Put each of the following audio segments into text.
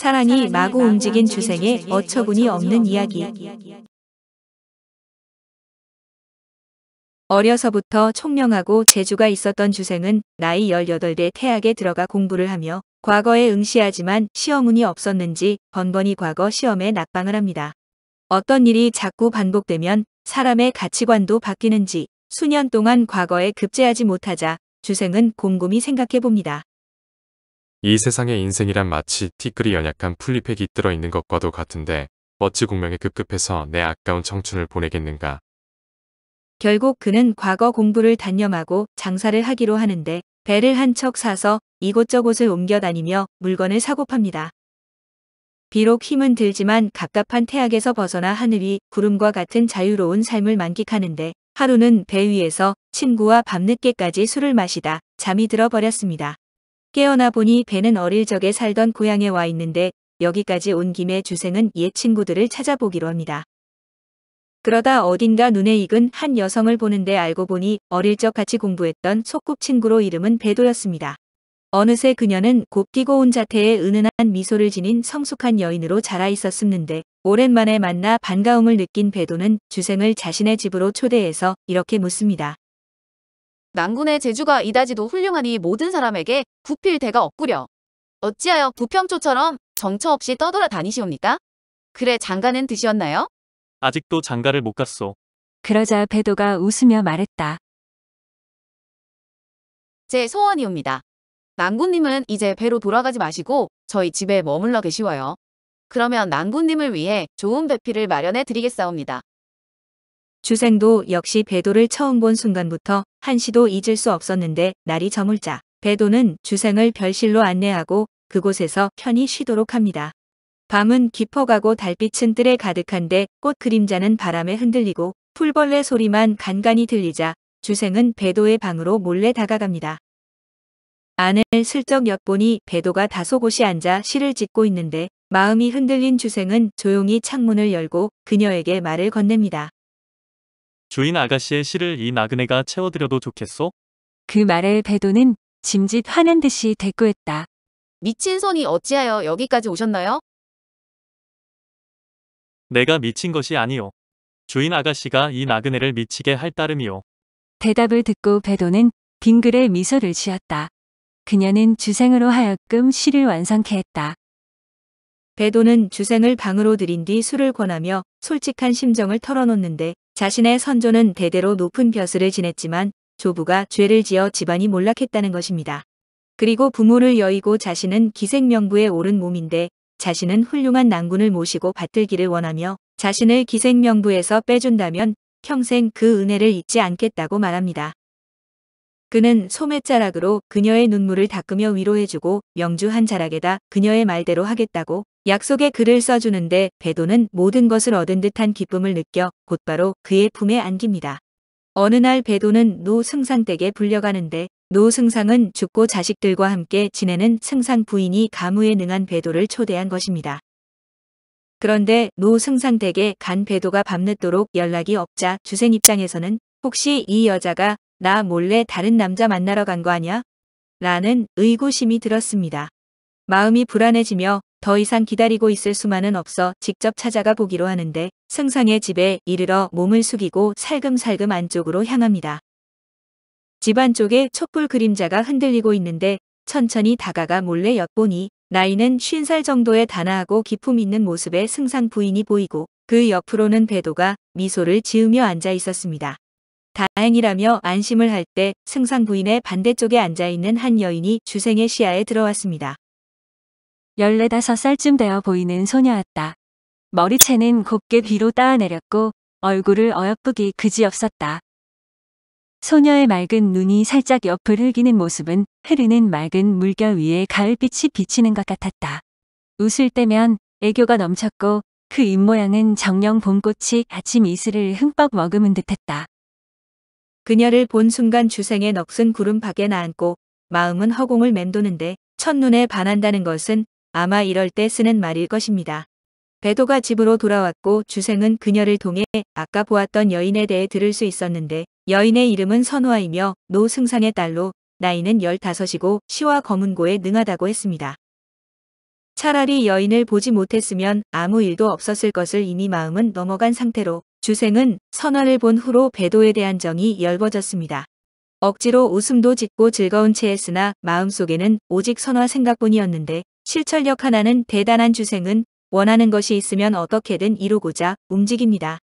사랑이 마구 움직인 주생의 어처구니 없는 이야기. 어려서부터 총명하고 재주가 있었던 주생은 나이 18에 태학에 들어가 공부를 하며 과거에 응시하지만 시험운이 없었는지 번번이 과거 시험에 낙방을 합니다. 어떤 일이 자꾸 반복되면 사람의 가치관도 바뀌는지 수년 동안 과거에 급제하지 못하자 주생은 곰곰이 생각해 봅니다. 이 세상의 인생이란 마치 티끌이 연약한 풀잎에 깃들어 있는 것과도 같은데 어찌 공명에 급급해서 내 아까운 청춘을 보내겠는가. 결국 그는 과거 공부를 단념하고 장사를 하기로 하는데 배를 한 척 사서 이곳저곳을 옮겨 다니며 물건을 사고 팝니다. 비록 힘은 들지만 갑갑한 태학에서 벗어나 하늘 위 구름과 같은 자유로운 삶을 만끽하는데 하루는 배 위에서 친구와 밤늦게까지 술을 마시다 잠이 들어버렸습니다. 깨어나 보니 배는 어릴 적에 살던 고향에 와 있는데 여기까지 온 김에 주생은 옛 친구들을 찾아보기로 합니다. 그러다 어딘가 눈에 익은 한 여성을 보는데 알고 보니 어릴 적 같이 공부했던 소꿉친구로 이름은 배도였습니다. 어느새 그녀는 곱디고 온 자태에 은은한 미소를 지닌 성숙한 여인으로 자라 있었는데 오랜만에 만나 반가움을 느낀 배도는 주생을 자신의 집으로 초대해서 이렇게 묻습니다. 난군의 재주가 이다지도 훌륭하니 모든 사람에게 굽힐 데가 없구려. 어찌하여 부평초처럼 정처 없이 떠돌아 다니시옵니까? 그래 장가는 드시었나요? 아직도 장가를 못 갔소. 그러자 배도가 웃으며 말했다. 제 소원이옵니다. 난군님은 이제 배로 돌아가지 마시고 저희 집에 머물러 계시어요. 그러면 난군님을 위해 좋은 배필을 마련해 드리겠사옵니다. 주생도 역시 배도를 처음 본 순간부터 한시도 잊을 수 없었는데 날이 저물자 배도는 주생을 별실로 안내하고 그곳에서 편히 쉬도록 합니다. 밤은 깊어가고 달빛은 뜰에 가득한데 꽃 그림자는 바람에 흔들리고 풀벌레 소리만 간간히 들리자 주생은 배도의 방으로 몰래 다가갑니다. 안을 슬쩍 엿보니 배도가 다소곳이 앉아 시를 짓고 있는데 마음이 흔들린 주생은 조용히 창문을 열고 그녀에게 말을 건넵니다. 주인 아가씨의 시를 이 나그네가 채워드려도 좋겠소? 그 말에 배도는 짐짓 화낸 듯이 대꾸했다. 미친 손이 어찌하여 여기까지 오셨나요? 내가 미친 것이 아니오. 주인 아가씨가 이 나그네를 미치게 할 따름이오. 대답을 듣고 배도는 빙글에 미소를 지었다. 그녀는 주생으로 하여금 시를 완성케 했다. 배도는 주생을 방으로 들인 뒤 술을 권하며 솔직한 심정을 털어놓는데 자신의 선조는 대대로 높은 벼슬을 지냈지만 조부가 죄를 지어 집안이 몰락했다는 것입니다. 그리고 부모를 여의고 자신은 기생명부에 오른 몸인데 자신은 훌륭한 난군을 모시고 받들기를 원하며 자신을 기생명부에서 빼준다면 평생 그 은혜를 잊지 않겠다고 말합니다. 그는 소매자락으로 그녀의 눈물을 닦으며 위로해주고 명주 한 자락에다 그녀의 말대로 하겠다고 약속의 글을 써주는데 배도는 모든 것을 얻은 듯한 기쁨을 느껴 곧바로 그의 품에 안깁니다. 어느 날 배도는 노승상 댁에 불려가는데 노승상은 죽고 자식들과 함께 지내는 승상 부인이 가무에 능한 배도를 초대한 것입니다. 그런데 노승상 댁에 간 배도가 밤늦도록 연락이 없자 주생 입장에서는 혹시 이 여자가 나 몰래 다른 남자 만나러 간 거 아냐? 라는 의구심이 들었습니다. 마음이 불안해지며 더 이상 기다리고 있을 수만은 없어 직접 찾아가 보기로 하는데 승상의 집에 이르러 몸을 숙이고 살금살금 안쪽으로 향합니다. 집 안쪽에 촛불 그림자가 흔들리고 있는데 천천히 다가가 몰래 엿보니 나이는 50살 정도의 단아하고 기품 있는 모습의 승상 부인이 보이고 그 옆으로는 배도가 미소를 지으며 앉아 있었습니다. 다행이라며 안심을 할 때 승상 부인의 반대쪽에 앉아있는 한 여인이 주생의 시야에 들어왔습니다. 14~15살쯤 되어 보이는 소녀였다. 머리채는 곱게 뒤로 따아내렸고 얼굴을 어여쁘기 그지없었다. 소녀의 맑은 눈이 살짝 옆을 흘기는 모습은 흐르는 맑은 물결 위에 가을빛이 비치는 것 같았다. 웃을 때면 애교가 넘쳤고 그 입모양은 정녕 봄꽃이 아침 이슬을 흠뻑 머금은 듯했다. 그녀를 본 순간 주생의 넋은 구름팍에 나앉고 마음은 허공을 맴도는데 첫눈에 반한다는 것은 아마 이럴 때 쓰는 말일 것입니다. 배도가 집으로 돌아왔고 주생은 그녀를 통해 아까 보았던 여인에 대해 들을 수 있었는데 여인의 이름은 선화이며 노승상의 딸로 나이는 15이고 시와 검은고에 능하다고 했습니다. 차라리 여인을 보지 못했으면 아무 일도 없었을 것을 이미 마음은 넘어간 상태로 주생은 선화를 본 후로 배도에 대한 정이 열버졌습니다. 억지로 웃음도 짓고 즐거운 체했으나 마음속에는 오직 선화 생각뿐이었는데 실천력 하나는 대단한 주생은 원하는 것이 있으면 어떻게든 이루고자 움직입니다.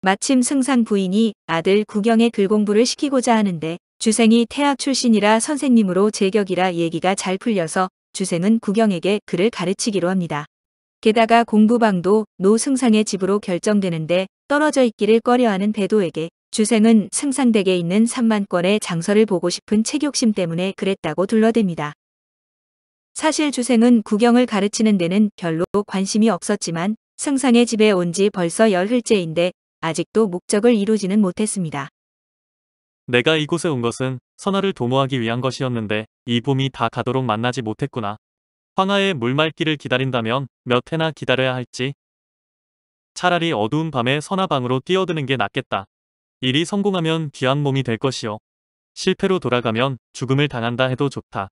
마침 승상 부인이 아들 구경의 글 공부를 시키고자 하는데 주생이 태학 출신이라 선생님으로 제격이라 얘기가 잘 풀려서 주생은 구경에게 글을 가르치기로 합니다. 게다가 공부방도 노 승상의 집으로 결정되는데 떨어져 있기를 꺼려하는 배도에게 주생은 승상댁에 있는 3만 권의 장서를 보고 싶은 책욕심 때문에 그랬다고 둘러댑니다. 사실 주생은 구경을 가르치는 데는 별로 관심이 없었지만 승상의 집에 온 지 벌써 열흘째인데 아직도 목적을 이루지는 못했습니다. 내가 이곳에 온 것은 선화를 도모하기 위한 것이었는데 이 봄이 다 가도록 만나지 못했구나. 황하의 물맑기를 기다린다면 몇 해나 기다려야 할지. 차라리 어두운 밤에 선화방으로 뛰어드는 게 낫겠다. 일이 성공하면 귀한 몸이 될 것이요. 실패로 돌아가면 죽음을 당한다 해도 좋다.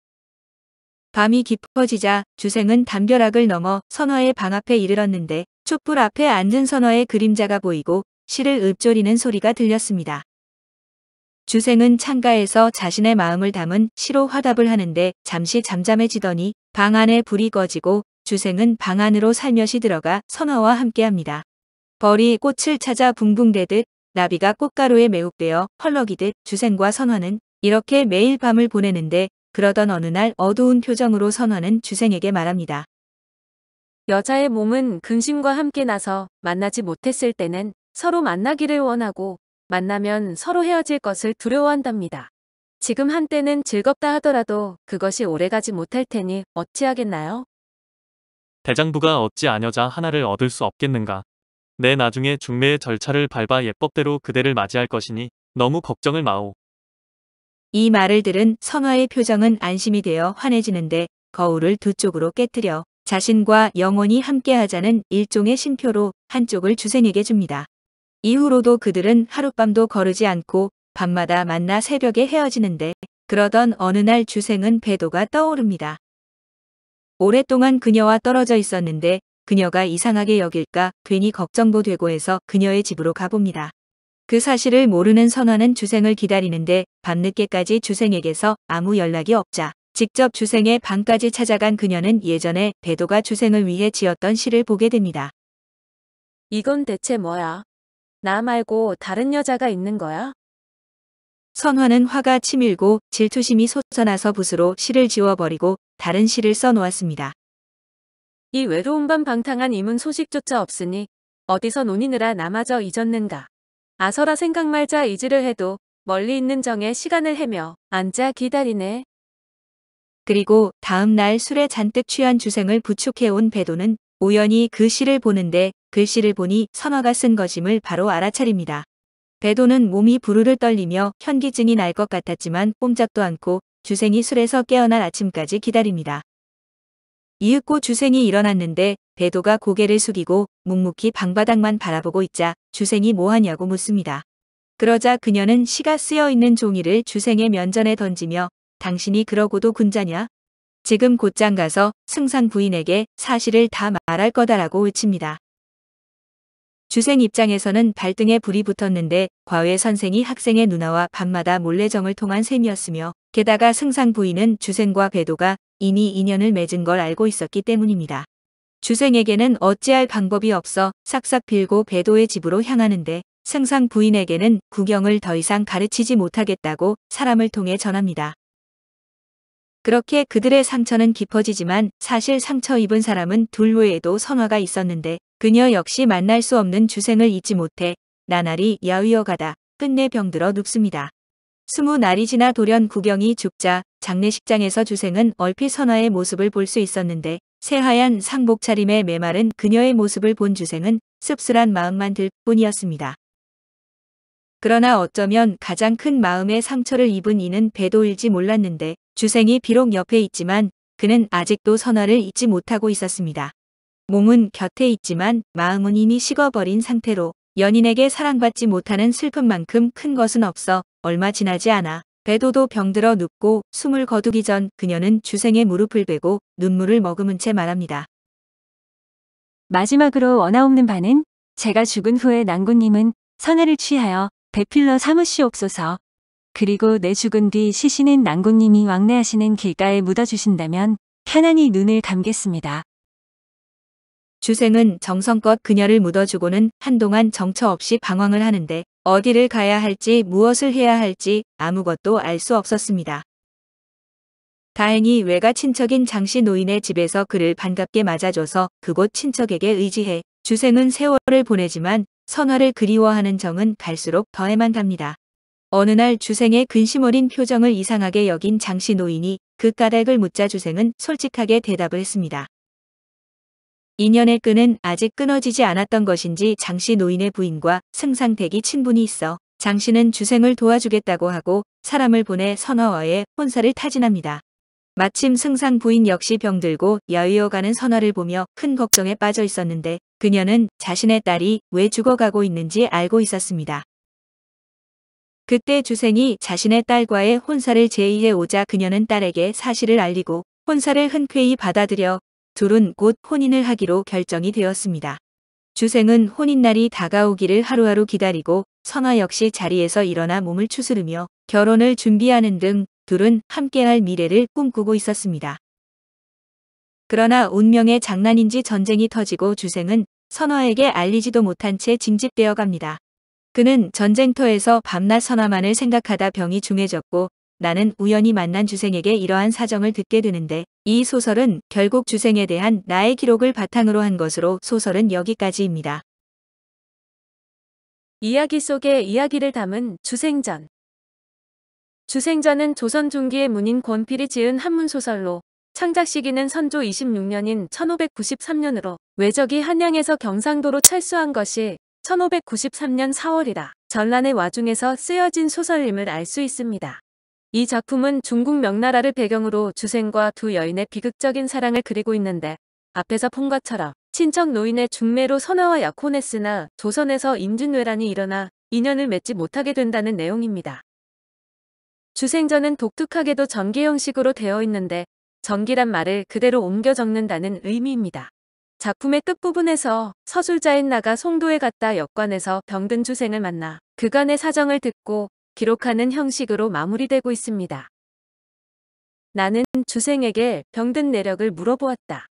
밤이 깊어지자 주생은 담벼락을 넘어 선화의 방 앞에 이르렀는데 촛불 앞에 앉은 선화의 그림자가 보이고 실을 읊조리는 소리가 들렸습니다. 주생은 창가에서 자신의 마음을 담은 시로 화답을 하는데 잠시 잠잠해지더니 방 안에 불이 꺼지고 주생은 방 안으로 살며시 들어가 선화와 함께합니다. 벌이 꽃을 찾아 붕붕대듯 나비가 꽃가루에 매혹되어 펄럭이듯 주생과 선화는 이렇게 매일 밤을 보내는데 그러던 어느 날 어두운 표정으로 선화는 주생에게 말합니다. 여자의 몸은 근심과 함께 나서 만나지 못했을 때는 서로 만나기를 원하고 만나면 서로 헤어질 것을 두려워한답니다. 지금 한때는 즐겁다 하더라도 그것이 오래가지 못할 테니 어찌하겠나요? 대장부가 어찌 아녀자 하나를 얻을 수 없겠는가. 내 나중에 중매의 절차를 밟아 예법대로 그대를 맞이할 것이니 너무 걱정을 마오. 이 말을 들은 선화의 표정은 안심이 되어 환해지는데 거울을 두 쪽으로 깨뜨려 자신과 영원히 함께하자는 일종의 신표로 한쪽을 주생에게 줍니다. 이후로도 그들은 하룻밤도 거르지 않고 밤마다 만나 새벽에 헤어지는데 그러던 어느 날 주생은 배도가 떠오릅니다. 오랫동안 그녀와 떨어져 있었는데 그녀가 이상하게 여길까 괜히 걱정도 되고 해서 그녀의 집으로 가봅니다. 그 사실을 모르는 선화는 주생을 기다리는데 밤늦게까지 주생에게서 아무 연락이 없자 직접 주생의 방까지 찾아간 그녀는 예전에 배도가 주생을 위해 지었던 시를 보게 됩니다. 이건 대체 뭐야? 나 말고 다른 여자가 있는 거야? 선화는 화가 치밀고 질투심이 솟아나서 붓으로 시를 지워버리고 다른 시를 써놓았습니다. 이 외로운 밤 방탕한 임은 소식조차 없으니 어디서 논이느라 나마저 잊었는가. 아서라 생각 말자 잊으려 해도 멀리 있는 정에 시간을 헤며 앉아 기다리네. 그리고 다음 날 술에 잔뜩 취한 주생을 부축해온 배도는 우연히 그 시를 보는데 글씨를 보니 선화가 쓴 것임을 바로 알아차립니다. 배도는 몸이 부르르 떨리며 현기증이 날 것 같았지만 꼼짝도 않고 주생이 술에서 깨어날 아침까지 기다립니다. 이윽고 주생이 일어났는데 배도가 고개를 숙이고 묵묵히 방바닥만 바라보고 있자 주생이 뭐하냐고 묻습니다. 그러자 그녀는 시가 쓰여 있는 종이를 주생의 면전에 던지며 당신이 그러고도 군자냐? 지금 곧장 가서 승상 부인에게 사실을 다 말할 거다라고 외칩니다. 주생 입장에서는 발등에 불이 붙었는데 과외 선생이 학생의 누나와 밤마다 몰래 정을 통한 셈이었으며 게다가 승상 부인은 주생과 배도가 이미 인연을 맺은 걸 알고 있었기 때문입니다. 주생에게는 어찌할 방법이 없어 싹싹 빌고 배도의 집으로 향하는데 승상 부인에게는 구경을 더 이상 가르치지 못하겠다고 사람을 통해 전합니다. 그렇게 그들의 상처는 깊어지지만 사실 상처 입은 사람은 둘 외에도 선화가 있었는데 그녀 역시 만날 수 없는 주생을 잊지 못해 나날이 야위어가다 끝내 병들어 눕습니다. 20날이 지나 돌연 구경이 죽자 장례식장에서 주생은 얼핏 선화의 모습을 볼 수 있었는데 새하얀 상복 차림의 메마른 그녀의 모습을 본 주생은 씁쓸한 마음만 들 뿐이었습니다. 그러나 어쩌면 가장 큰 마음의 상처를 입은 이는 배도일지 몰랐는데 주생이 비록 옆에 있지만 그는 아직도 선화를 잊지 못하고 있었습니다. 몸은 곁에 있지만 마음은 이미 식어버린 상태로 연인에게 사랑받지 못하는 슬픔만큼 큰 것은 없어 얼마 지나지 않아 배도도 병들어 눕고 숨을 거두기 전 그녀는 주생의 무릎을 베고 눈물을 머금은 채 말합니다. 마지막으로 원하옵는 바는 제가 죽은 후에 난구님은 선하를 취하여 배필러 삼으시옵소서. 그리고 내 죽은 뒤 시신은 난구님이 왕래하시는 길가에 묻어주신다면 편안히 눈을 감겠습니다. 주생은 정성껏 그녀를 묻어주고는 한동안 정처 없이 방황을 하는데 어디를 가야 할지 무엇을 해야 할지 아무것도 알 수 없었습니다. 다행히 외가 친척인 장씨 노인의 집에서 그를 반갑게 맞아줘서 그곳 친척에게 의지해 주생은 세월을 보내지만 선화를 그리워하는 정은 갈수록 더해만 갑니다. 어느 날 주생의 근심 어린 표정을 이상하게 여긴 장씨 노인이 그 까닭을 묻자 주생은 솔직하게 대답을 했습니다. 인연의 끈은 아직 끊어지지 않았던 것인지 장씨 노인의 부인과 승상댁이 친분이 있어 장씨는 주생을 도와주겠다고 하고 사람을 보내 선화와의 혼사를 타진합니다. 마침 승상 부인 역시 병들고 야위어가는 선화를 보며 큰 걱정에 빠져 있었는데 그녀는 자신의 딸이 왜 죽어가고 있는지 알고 있었습니다. 그때 주생이 자신의 딸과의 혼사를 제의해 오자 그녀는 딸에게 사실을 알리고 혼사를 흔쾌히 받아들여 둘은 곧 혼인을 하기로 결정이 되었습니다. 주생은 혼인날이 다가오기를 하루하루 기다리고 선화 역시 자리에서 일어나 몸을 추스르며 결혼을 준비하는 등 둘은 함께할 미래를 꿈꾸고 있었습니다. 그러나 운명의 장난인지 전쟁이 터지고 주생은 선화에게 알리지도 못한 채 징집되어 갑니다. 그는 전쟁터에서 밤낮 선화만을 생각하다 병이 중해졌고 나는 우연히 만난 주생에게 이러한 사정을 듣게 되는데 이 소설은 결국 주생에 대한 나의 기록을 바탕으로 한 것으로 소설은 여기까지입니다. 이야기 속의 이야기를 담은 주생전. 주생전은 조선 중기의 문인 권필이 지은 한문소설로 창작 시기는 선조 26년인 1593년으로 외적이 한양에서 경상도로 철수한 것이 1593년 4월이라 전란의 와중에서 쓰여진 소설임을 알 수 있습니다. 이 작품은 중국 명나라를 배경으로 주생과 두 여인의 비극적인 사랑을 그리고 있는데 앞에서 본 것처럼 친척 노인의 중매로 선화와 약혼했으나 조선에서 임진왜란이 일어나 인연을 맺지 못하게 된다는 내용입니다. 주생전은 독특하게도 전기 형식으로 되어 있는데 전기란 말을 그대로 옮겨 적는다는 의미입니다. 작품의 끝부분에서 서술자인 나가 송도에 갔다 역관에서 병든 주생을 만나 그간의 사정을 듣고 기록하는 형식으로 마무리되고 있습니다. 나는 주생에게 병든 내력을 물어보았다.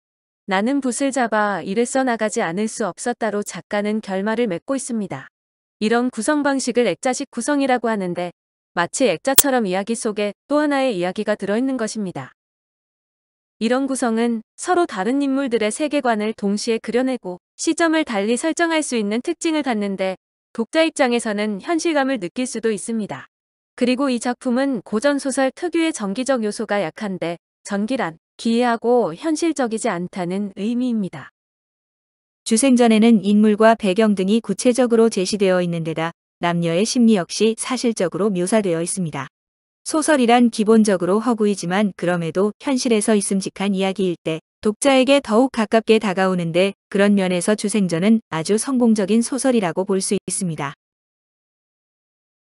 나는 붓을 잡아 이를 써나가지 않을 수 없었다로 작가는 결말을 맺고 있습니다. 이런 구성 방식을 액자식 구성이라고 하는데 마치 액자처럼 이야기 속에 또 하나의 이야기가 들어있는 것입니다. 이런 구성은 서로 다른 인물들의 세계관을 동시에 그려내고 시점을 달리 설정할 수 있는 특징을 갖는데 독자 입장에서는 현실감을 느낄 수도 있습니다. 그리고 이 작품은 고전소설 특유의 전기적 요소가 약한데 전기란 기이하고 현실적이지 않다는 의미입니다. 주생전에는 인물과 배경 등이 구체적으로 제시되어 있는 데다 남녀의 심리 역시 사실적으로 묘사되어 있습니다. 소설이란 기본적으로 허구이지만 그럼에도 현실에서 있음직한 이야기일 때 독자에게 더욱 가깝게 다가오는데 그런 면에서 주생전은 아주 성공적인 소설이라고 볼 수 있습니다.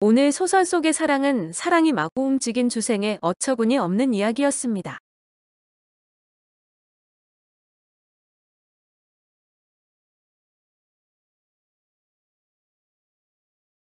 오늘 소설 속의 사랑은 사랑이 마구 움직인 주생의 어처구니 없는 이야기였습니다.